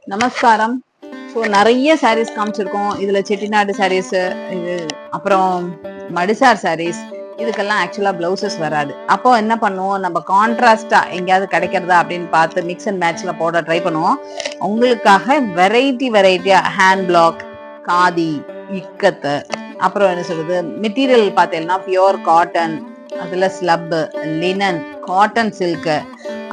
நமஸ்காரம். ஸோ நிறைய சாரீஸ் காமிச்சிருக்கோம். இதுல செட்டிநாடு சாரீஸ், இது அப்புறம் மடிசார் சாரீஸ், இதுக்கெல்லாம் ஆக்சுவலா பிளவுசஸ் வராது. அப்போ என்ன பண்ணுவோம், நம்ம கான்ட்ராஸ்டா எங்கேயாவது கிடைக்கிறதா அப்படின்னு பார்த்து மிக்ஸ் அண்ட் மேட்ச்ல போட ட்ரை பண்ணுவோம். உங்களுக்காக வெரைட்டியா ஹேண்ட் பிளாக், காதி, இக்கத்து, அப்புறம் என்ன சொல்றது, மெட்டீரியல் பார்த்தீங்கன்னா பியோர் காட்டன், அதுல ஸ்லப், லினன், காட்டன் சில்க்,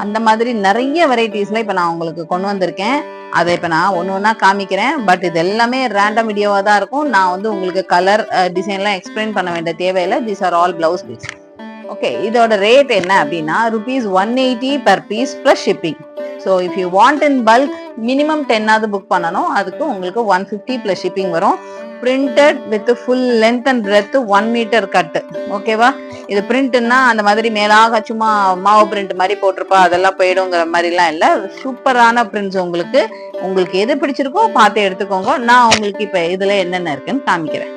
அந்த மாதிரி நிறைய வெரைட்டிஸ்ல இப்ப நான் உங்களுக்கு கொண்டு வந்திருக்கேன். அதை இப்ப நான் ஒண்ணு காமிக்கிறேன். பட் இது எல்லாமே ரேண்டம் வீடியோவா தான் இருக்கும். நான் வந்து உங்களுக்கு கலர் டிசைன்லாம் எக்ஸ்பிளைன் பண்ண வேண்டிய தேவையில்லை. These are all blouse piece. Okay, இதோட ரேட் என்ன அப்படின்னா ₹180 per piece plus shipping. So if you want in bulk minimum 10 book பண்ணணும். அதுக்கு உங்களுக்கு 150 plus shipping வரும். Printed with full length and breadth 1 metre கட்டு. ஓகேவா? இது பிரிண்ட்னா அந்த மாதிரி மேலாக சும்மா மாவு பிரிண்ட் மாதிரி போட்டிருப்பா அதெல்லாம் போயிடுங்கிற மாதிரிலாம் இல்லை. சூப்பரான பிரிண்ட்ஸ். உங்களுக்கு எது பிடிச்சிருக்கோ பார்த்து எடுத்துக்கோங்க. நான் உங்களுக்கு இப்ப இதுல என்னென்ன இருக்குன்னு காமிக்கிறேன்.